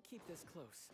keep this close.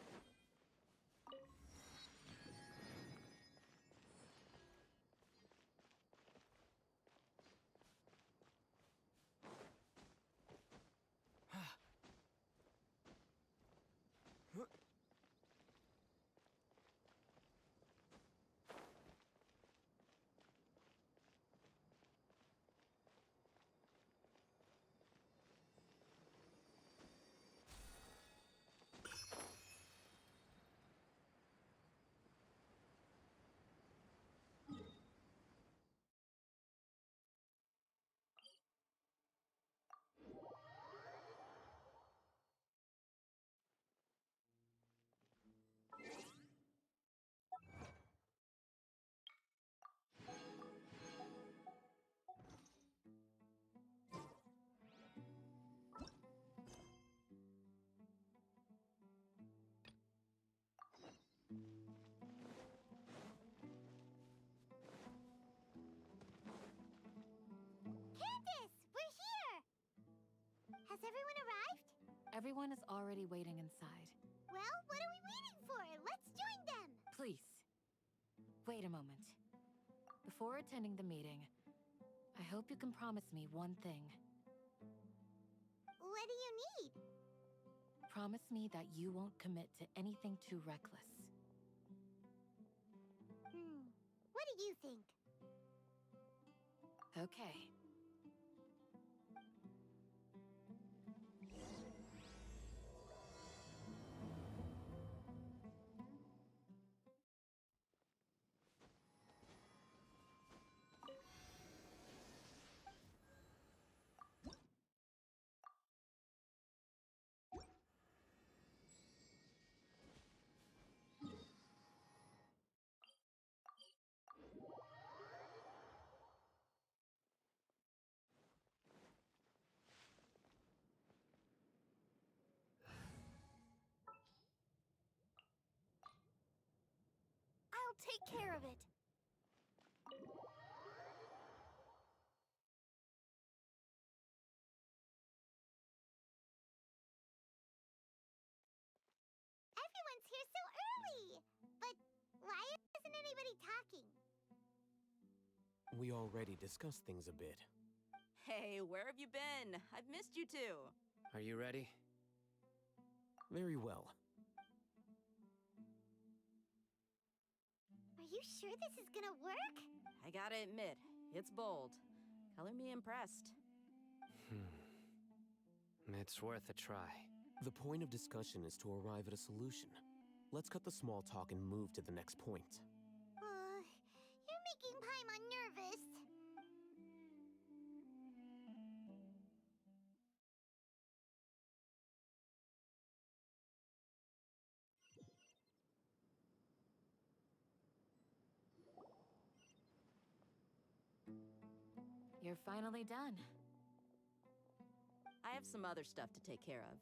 Has everyone arrived? Everyone is already waiting inside. Well, what are we waiting for? Let's join them! Please, wait a moment. Before attending the meeting, I hope you can promise me one thing. What do you need? Promise me that you won't commit to anything too reckless. What do you think? Okay. I'll take care of it. Everyone's here so early! But why isn't anybody talking? We already discussed things a bit. Hey, where have you been? I've missed you too. Are you ready? Very well. Are you sure this is gonna work? I gotta admit, it's bold. Color me impressed. It's worth a try. The point of discussion is to arrive at a solution. Let's cut the small talk and move to the next point. You're making Paimon nervous. You're finally done. I have some other stuff to take care of.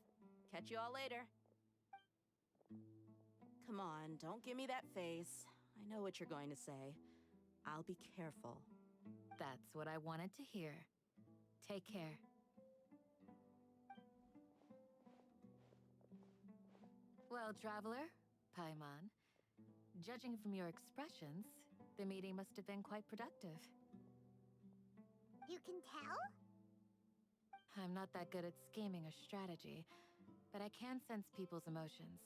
Catch you all later. Come on, don't give me that face. I know what you're going to say. I'll be careful. That's what I wanted to hear. Take care. Well, traveler, Paimon, judging from your expressions, the meeting must have been quite productive. You can tell? I'm not that good at scheming or strategy, but I can sense people's emotions.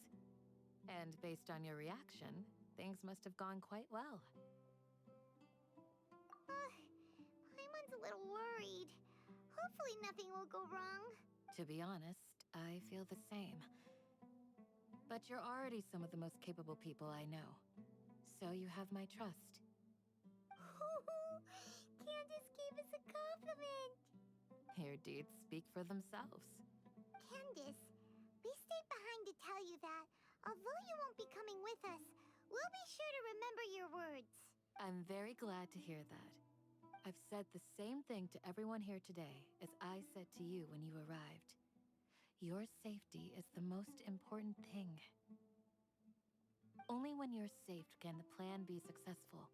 And based on your reaction, things must have gone quite well. Paimon's a little worried. Hopefully nothing will go wrong. To be honest, I feel the same. But you're already some of the most capable people I know. So you have my trust. Candace gave us a compliment. Your deeds speak for themselves. Candace, we stayed behind to tell you that, although you won't be coming with us, we'll be sure to remember your words. I'm very glad to hear that. I've said the same thing to everyone here today as I said to you when you arrived. Your safety is the most important thing. Only when you're safe can the plan be successful.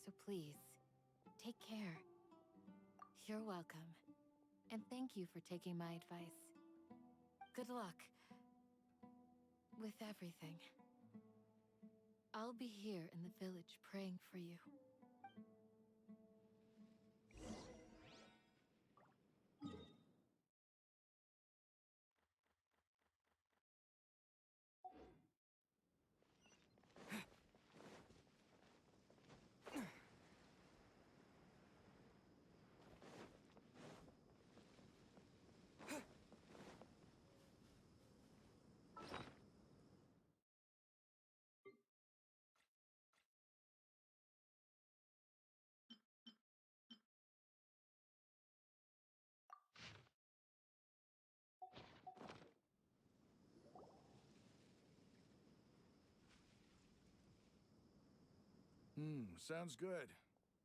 So please, take care. You're welcome. And thank you for taking my advice. Good luck. with everything. I'll be here in the village praying for you. Sounds good.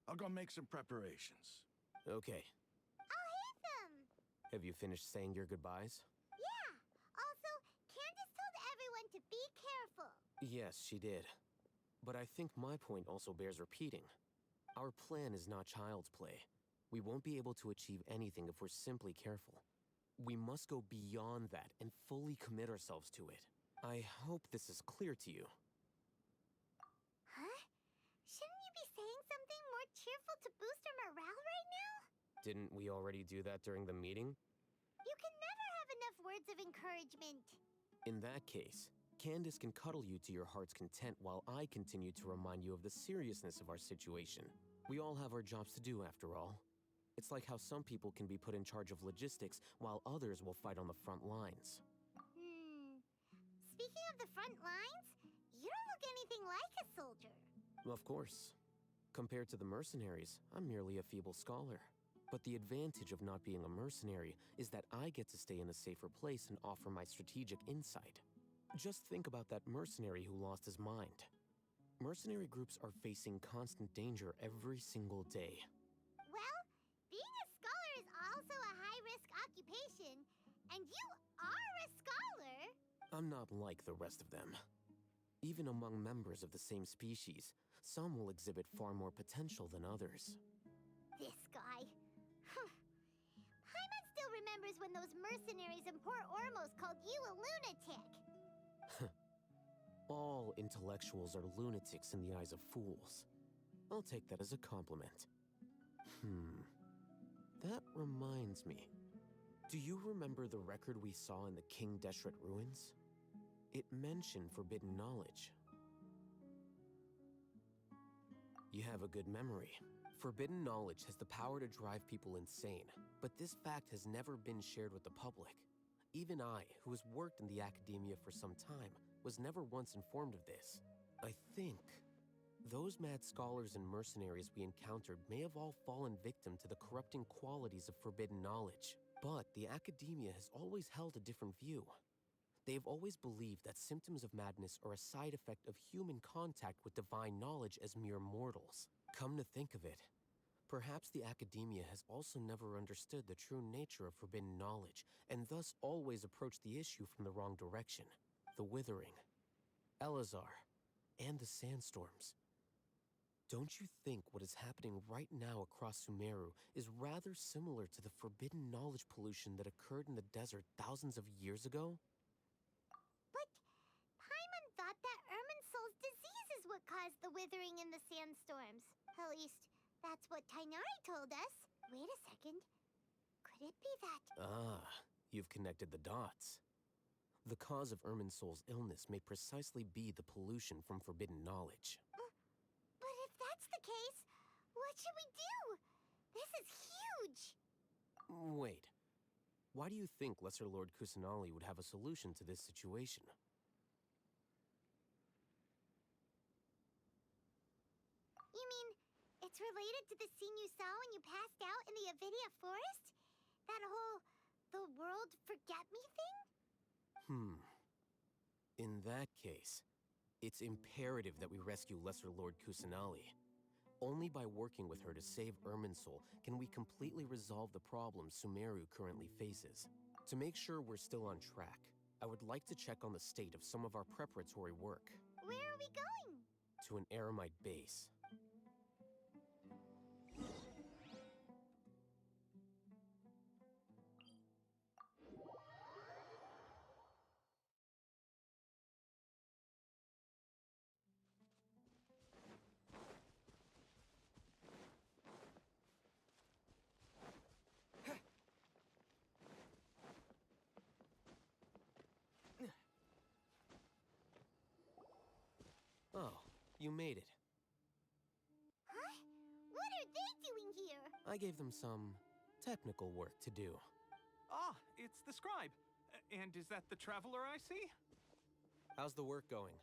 I'll go make some preparations. Okay. I'll hit them! Have you finished saying your goodbyes? Yeah! Also, Candace told everyone to be careful. Yes, she did. But I think my point also bears repeating. Our plan is not child's play. We won't be able to achieve anything if we're simply careful. We must go beyond that and fully commit ourselves to it. I hope this is clear to you. Huh? Shouldn't you be saying something more cheerful to boost our morale right now? Didn't we already do that during the meeting? You can never have enough words of encouragement. In that case, Candace can cuddle you to your heart's content while I continue to remind you of the seriousness of our situation. We all have our jobs to do, after all. It's like how some people can be put in charge of logistics while others will fight on the front lines. Speaking of the front lines, you don't look anything like a soldier. Of course. Compared to the mercenaries, I'm merely a feeble scholar. But the advantage of not being a mercenary is that I get to stay in a safer place and offer my strategic insight. Just think about that mercenary who lost his mind. Mercenary groups are facing constant danger every single day. Well, being a scholar is also a high-risk occupation, and you are a scholar. I'm not like the rest of them. Even among members of the same species, some will exhibit far more potential than others. This guy. Paimon still remembers when those mercenaries in Port Ormos called you a lunatic. All intellectuals are lunatics in the eyes of fools. I'll take that as a compliment. That reminds me. Do you remember the record we saw in the King Deshret ruins? It mentioned forbidden knowledge. You have a good memory. Forbidden knowledge has the power to drive people insane, but this fact has never been shared with the public. Even I, who has worked in the academia for some time, was never once informed of this. I think those mad scholars and mercenaries we encountered may have all fallen victim to the corrupting qualities of forbidden knowledge. But the academia has always held a different view. They have always believed that symptoms of madness are a side effect of human contact with divine knowledge as mere mortals. Come to think of it, perhaps the academia has also never understood the true nature of forbidden knowledge, and thus always approached the issue from the wrong direction. The Withering, Elazar, and the Sandstorms. Don't you think what is happening right now across Sumeru is rather similar to the forbidden knowledge pollution that occurred in the desert thousands of years ago? But Paimon thought that Irminsul's disease is what caused the withering in the sandstorms. At least, that's what Tainari told us. Wait a second. Could it be that... Ah, you've connected the dots. The cause of Irminsul's illness may precisely be the pollution from forbidden knowledge. But if that's the case, what should we do? This is huge! Wait. Why do you think Lesser Lord Kusanali would have a solution to this situation? You mean, it's related to the scene you saw when you passed out in the Avidia forest? That whole, the world forget me thing? In that case, it's imperative that we rescue Lesser Lord Kusanali. Only by working with her to save Irminsul can we completely resolve the problems Sumeru currently faces. To make sure we're still on track, I would like to check on the state of some of our preparatory work. Where are we going? To an Eremite base. You made it. Huh? What are they doing here? I gave them some technical work to do. Ah, it's the scribe. And is that the traveler I see? How's the work going?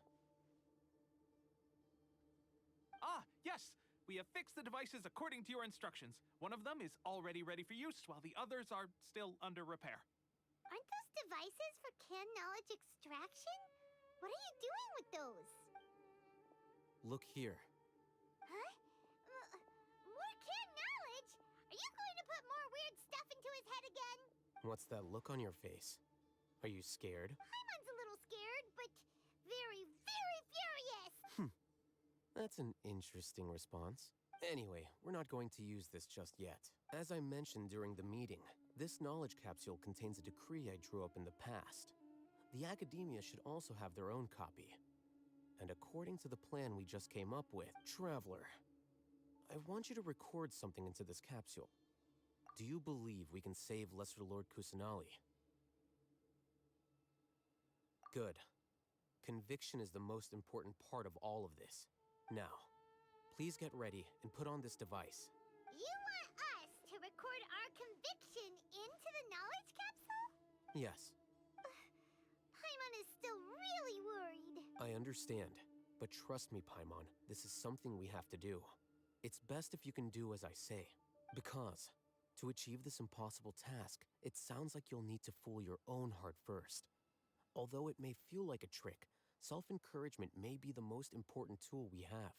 Ah, yes! We have fixed the devices according to your instructions. One of them is already ready for use, while the others are still under repair. Aren't those devices for canned knowledge extraction? What are you doing with those? Look here. Huh? More canned knowledge? Are you going to put more weird stuff into his head again? What's that look on your face? Are you scared? Paimon's a little scared, but very, very furious! That's an interesting response. Anyway, we're not going to use this just yet. As I mentioned during the meeting, this knowledge capsule contains a decree I drew up in the past. The academia should also have their own copy. And according to the plan we just came up with, Traveler, I want you to record something into this capsule. Do you believe we can save Lesser Lord Kusanali? Good. Conviction is the most important part of all of this. Now, please get ready and put on this device. You want us to record our conviction into the knowledge capsule? Yes, Paimon is still really worried. I understand. But trust me, Paimon, this is something we have to do. It's best if you can do as I say. Because, to achieve this impossible task, it sounds like you'll need to fool your own heart first. Although it may feel like a trick, self-encouragement may be the most important tool we have.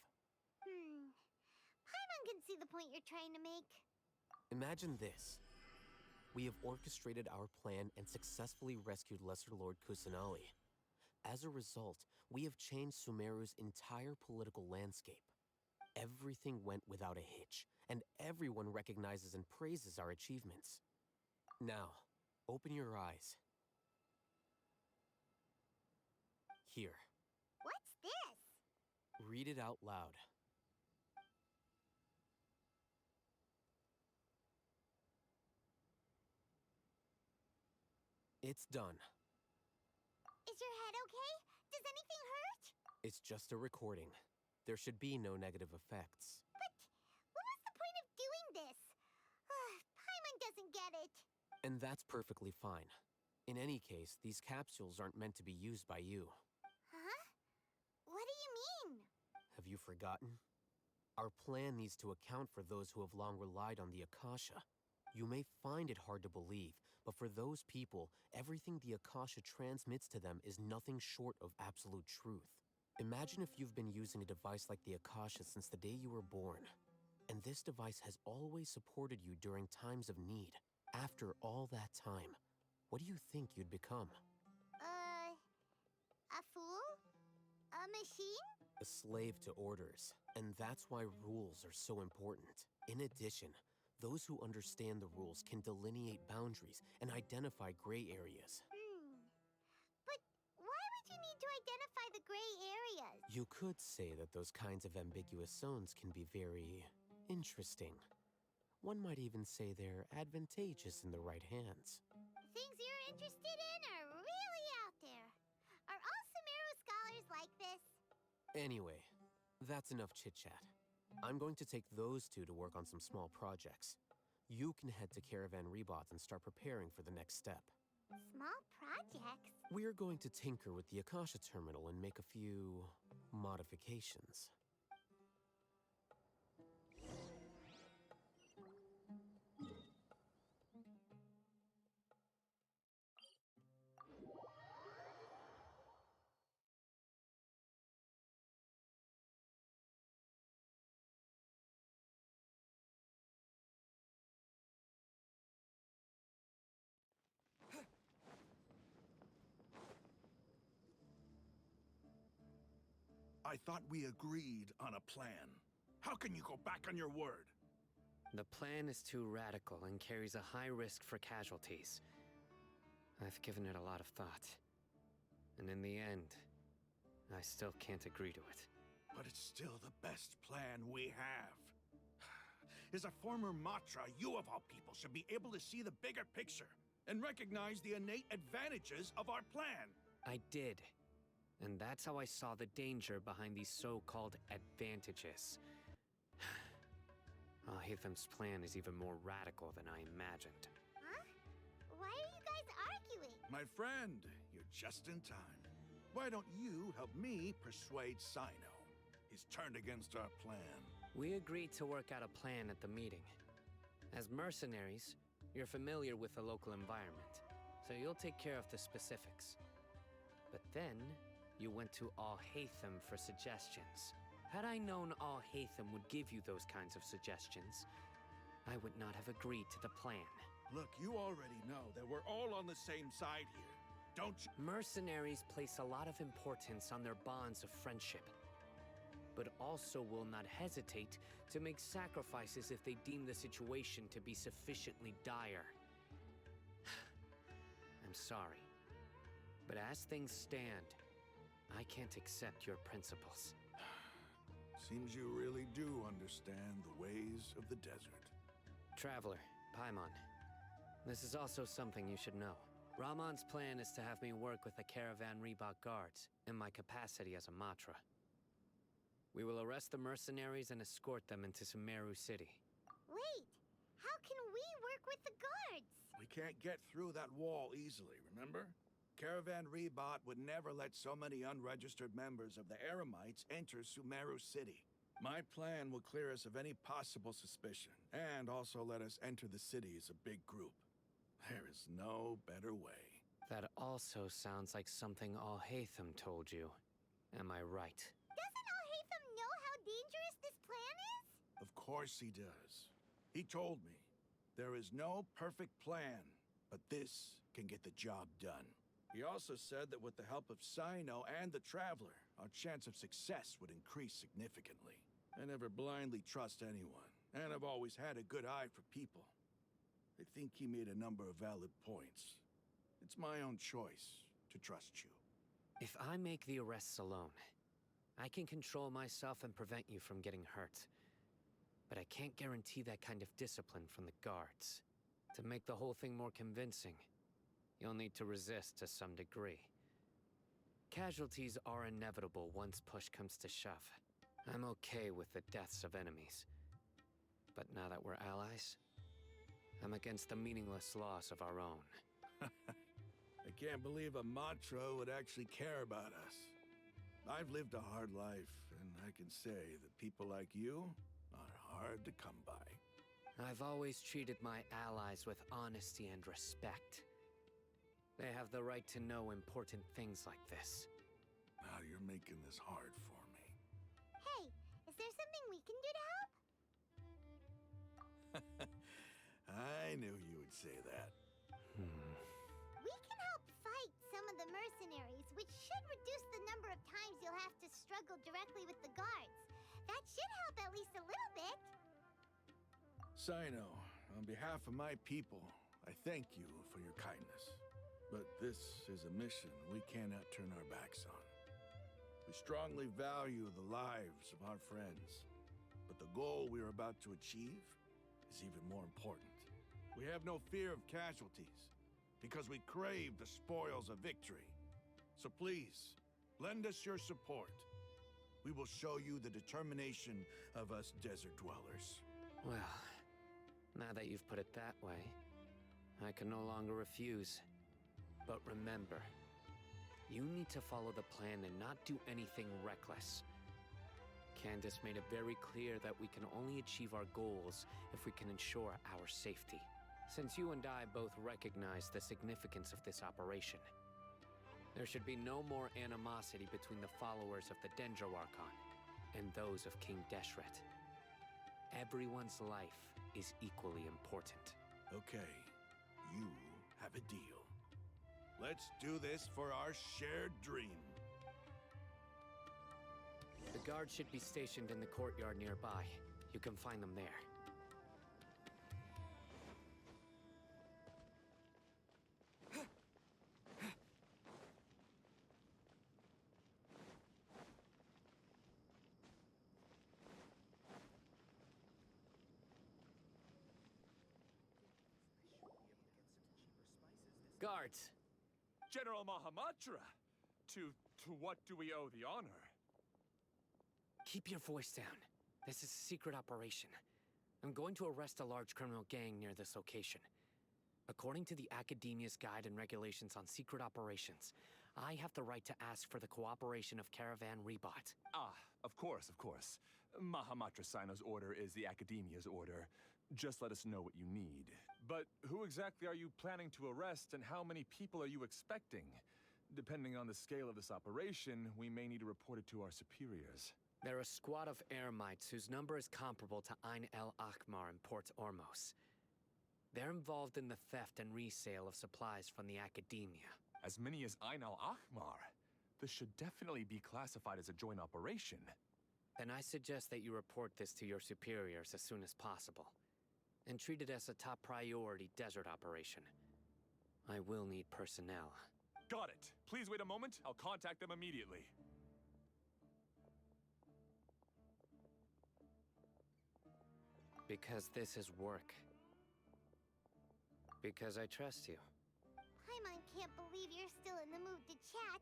Paimon can see the point you're trying to make. Imagine this. We have orchestrated our plan and successfully rescued Lesser Lord Kusanali. As a result, we have changed Sumeru's entire political landscape. Everything went without a hitch, and everyone recognizes and praises our achievements. Now, open your eyes. Here, What's this? read it out loud. It's done. Is your head okay? Does anything hurt? It's just a recording. There should be no negative effects. But what was the point of doing this? Paimon doesn't get it. And that's perfectly fine. In any case, these capsules aren't meant to be used by you. Huh? What do you mean? Have you forgotten? Our plan needs to account for those who have long relied on the Akasha. You may find it hard to believe, but for those people, everything the Akasha transmits to them is nothing short of absolute truth. Imagine if you've been using a device like the Akasha since the day you were born, and this device has always supported you during times of need. After all that time, what do you think you'd become? A fool? A machine? A slave to orders, and that's why rules are so important. In addition, those who understand the rules can delineate boundaries and identify gray areas. But why would you need to identify the gray areas? You could say that those kinds of ambiguous zones can be very interesting. One might even say they're advantageous in the right hands. Things you're interested in are really out there. Are all Sumeru scholars like this? Anyway, that's enough chit-chat. I'm going to take those two to work on some small projects. You can head to Caravan Rebot and start preparing for the next step. Small projects? We're going to tinker with the Akasha terminal and make a few modifications. I thought we agreed on a plan. How can you go back on your word? The plan is too radical and carries a high risk for casualties. I've given it a lot of thought. And in the end, I still can't agree to it. But it's still the best plan we have. As a former Matra, you of all people should be able to see the bigger picture and recognize the innate advantages of our plan. I did. And that's how I saw the danger behind these so-called advantages. Alhaitham's plan is even more radical than I imagined. Huh? Why are you guys arguing? My friend, you're just in time. Why don't you help me persuade Sino? He's turned against our plan. We agreed to work out a plan at the meeting. As mercenaries, you're familiar with the local environment, so you'll take care of the specifics. But then, you went to Alhaitham for suggestions. Had I known Alhaitham would give you those kinds of suggestions, I would not have agreed to the plan. Look, you already know that we're all on the same side here, don't you? Mercenaries place a lot of importance on their bonds of friendship, but also will not hesitate to make sacrifices if they deem the situation to be sufficiently dire. I'm sorry, but as things stand, I can't accept your principles. Seems you really do understand the ways of the desert. Traveler, Paimon, this is also something you should know. Rahman's plan is to have me work with the Caravan Reebok guards in my capacity as a Matra. We will arrest the mercenaries and escort them into Sumeru City. Wait, how can we work with the guards? We can't get through that wall easily, remember? Caravan Reebok would never let so many unregistered members of the Eremites enter Sumeru City. My plan will clear us of any possible suspicion, and also let us enter the city as a big group. There is no better way. That also sounds like something Alhaitham told you. Am I right? Doesn't Alhaitham know how dangerous this plan is? Of course he does. He told me, there is no perfect plan, but this can get the job done. He also said that with the help of Sino and the Traveler, our chance of success would increase significantly. I never blindly trust anyone, and I've always had a good eye for people. I think he made a number of valid points. It's my own choice to trust you. If I make the arrests alone, I can control myself and prevent you from getting hurt. But I can't guarantee that kind of discipline from the guards. To make the whole thing more convincing, you'll need to resist to some degree. Casualties are inevitable once push comes to shove. I'm okay with the deaths of enemies. But now that we're allies, I'm against the meaningless loss of our own. I can't believe a Matra would actually care about us. I've lived a hard life, and I can say that people like you are hard to come by. I've always treated my allies with honesty and respect. They have the right to know important things like this. Now you're making this hard for me. Hey, is there something we can do to help? I knew you would say that. We can help fight some of the mercenaries, which should reduce the number of times you'll have to struggle directly with the guards. That should help at least a little bit. Sino, on behalf of my people, I thank you for your kindness. But this is a mission we cannot turn our backs on. We strongly value the lives of our friends, but the goal we are about to achieve is even more important. We have no fear of casualties, because we crave the spoils of victory. So please, lend us your support. We will show you the determination of us desert dwellers. Well, now that you've put it that way, I can no longer refuse. But remember, you need to follow the plan and not do anything reckless. Candace made it very clear that we can only achieve our goals if we can ensure our safety. Since you and I both recognize the significance of this operation, there should be no more animosity between the followers of the Dendro Archon and those of King Deshret. Everyone's life is equally important. Okay, you have a deal. Let's do this for our shared dream. The guards should be stationed in the courtyard nearby. You can find them there. Guards! General Mahamatra, to To what do we owe the honor? Keep your voice down. This is a secret operation. I'm going to arrest a large criminal gang near this location. According to the Academia's Guide and Regulations on Secret Operations, I have the right to ask for the cooperation of Caravan Rebot. Ah, of course, of course. Mahamatra Sino's order is the Academia's order. Just let us know what you need. But who exactly are you planning to arrest, and how many people are you expecting? Depending on the scale of this operation, we may need to report it to our superiors. They're a squad of Eremites whose number is comparable to Ain el Akmar in Port Ormos. They're involved in the theft and resale of supplies from the Academia. As many as Ain al-Ahmar. This should definitely be classified as a joint operation. Then I suggest that you report this to your superiors as soon as possible, and treat it as a top priority desert operation. I will need personnel. Got it. Please wait a moment. I'll contact them immediately. Because this is work. Because I trust you. Paimon can't believe you're still in the mood to chat.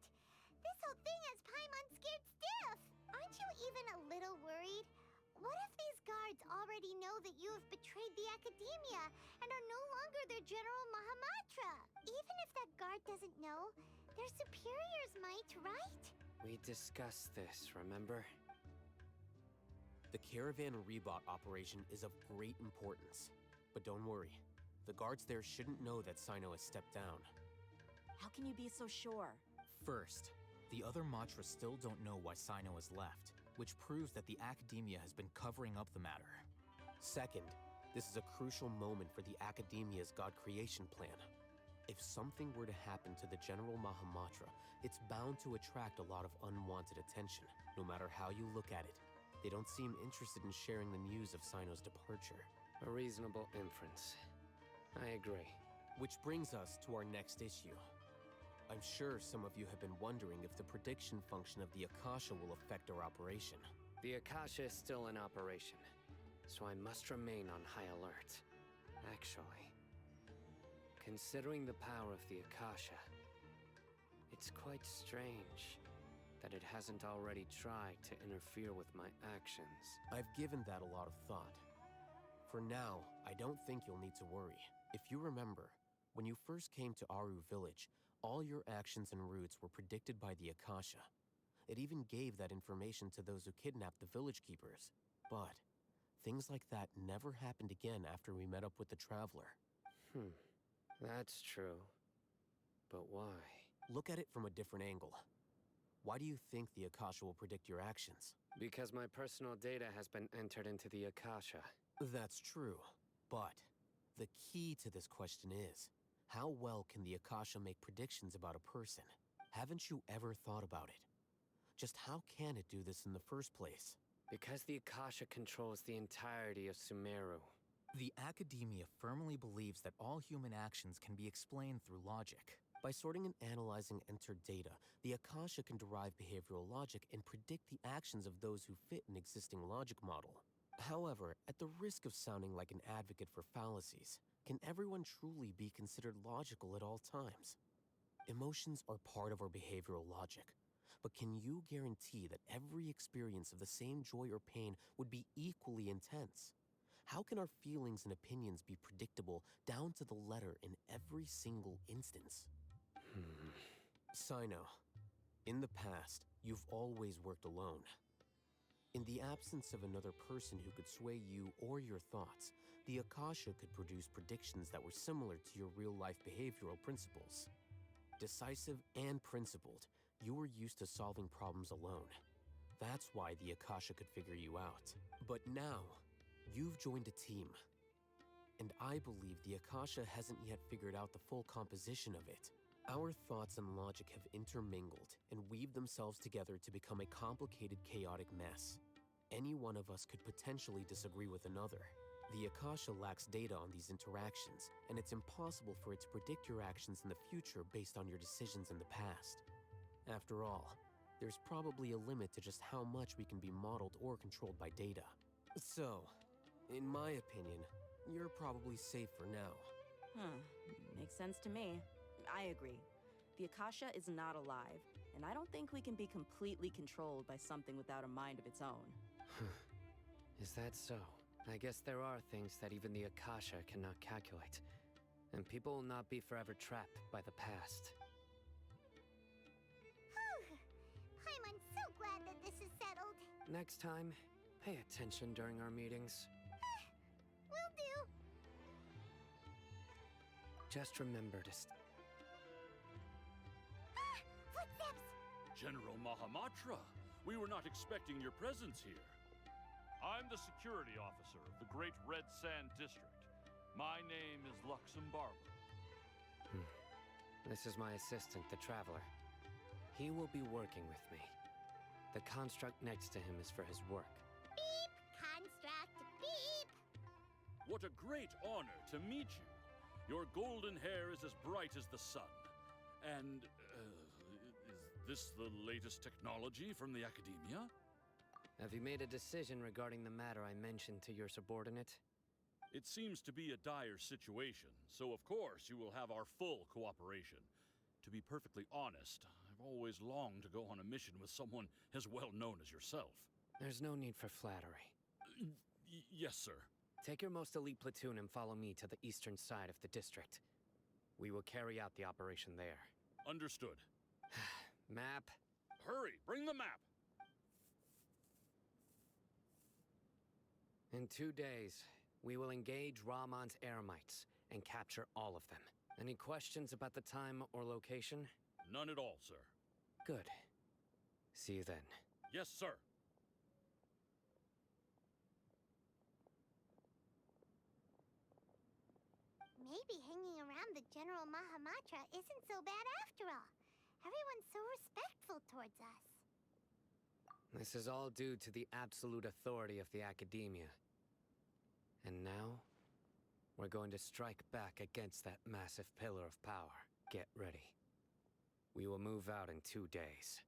This whole thing has Paimon scared stiff. Aren't you even a little worried? What if these guards already know that you have betrayed the Academia and are no longer their General Mahamatra? Even if that guard doesn't know, their superiors might, right? We discussed this, remember? The Caravan Rebot operation is of great importance. But don't worry, the guards there shouldn't know that Sino has stepped down. How can you be so sure? First, the other Matra still don't know why Sino has left, which proves that the Academia has been covering up the matter. Second, this is a crucial moment for the Academia's God creation plan. If something were to happen to the General Mahamatra, it's bound to attract a lot of unwanted attention, no matter how you look at it. They don't seem interested in sharing the news of Sino's departure. A reasonable inference. I agree. Which brings us to our next issue. I'm sure some of you have been wondering if the prediction function of the Akasha will affect our operation. The Akasha is still in operation, so I must remain on high alert. Actually, considering the power of the Akasha, it's quite strange that it hasn't already tried to interfere with my actions. I've given that a lot of thought. For now, I don't think you'll need to worry. If you remember, when you first came to Aru Village, all your actions and routes were predicted by the Akasha. It even gave that information to those who kidnapped the village keepers. But things like that never happened again after we met up with the Traveler. That's true. But why? Look at it from a different angle. Why do you think the Akasha will predict your actions? Because my personal data has been entered into the Akasha. That's true, but the key to this question is, how well can the Akasha make predictions about a person? Haven't you ever thought about it? Just how can it do this in the first place? Because the Akasha controls the entirety of Sumeru. The Academia firmly believes that all human actions can be explained through logic. By sorting and analyzing entered data, the Akasha can derive behavioral logic and predict the actions of those who fit an existing logic model. However, at the risk of sounding like an advocate for fallacies, can everyone truly be considered logical at all times? Emotions are part of our behavioral logic, but can you guarantee that every experience of the same joy or pain would be equally intense? How can our feelings and opinions be predictable down to the letter in every single instance? Sino, in the past, you've always worked alone. In the absence of another person who could sway you or your thoughts, the Akasha could produce predictions that were similar to your real-life behavioral principles. Decisive and principled, you were used to solving problems alone. That's why the Akasha could figure you out. But now, you've joined a team. And I believe the Akasha hasn't yet figured out the full composition of it. Our thoughts and logic have intermingled and weaved themselves together to become a complicated, chaotic mess. Any one of us could potentially disagree with another. The Akasha lacks data on these interactions, and it's impossible for it to predict your actions in the future based on your decisions in the past. After all, there's probably a limit to just how much we can be modeled or controlled by data. So, in my opinion, you're probably safe for now. Makes sense to me. I agree. The Akasha is not alive, and I don't think we can be completely controlled by something without a mind of its own. Is that so? I guess there are things that even the Akasha cannot calculate. And people will not be forever trapped by the past. I'm so glad that this is settled. Next time, pay attention during our meetings. Will do. Just remember to Footsteps! General Mahamatra, we were not expecting your presence here. I'm the security officer of the Great Red Sand District. My name is Luxembarber. This is my assistant, the Traveler. He will be working with me. The construct next to him is for his work. Beep! Construct, beep! What a great honor to meet you. Your golden hair is as bright as the sun. And, is this the latest technology from the Academia? Have you made a decision regarding the matter I mentioned to your subordinate? It seems to be a dire situation, so of course you will have our full cooperation. To be perfectly honest, I've always longed to go on a mission with someone as well known as yourself. There's no need for flattery. Yes, sir. Take your most elite platoon and follow me to the eastern side of the district. We will carry out the operation there. Understood. Map. Hurry, bring the map! In 2 days, we will engage Rahman's Eremites and capture all of them. Any questions about the time or location? None at all, sir. Good. See you then. Yes, sir. Maybe hanging around the General Mahamatra isn't so bad after all. Everyone's so respectful towards us. This is all due to the absolute authority of the Academia. And now, we're going to strike back against that massive pillar of power. Get ready. We will move out in 2 days.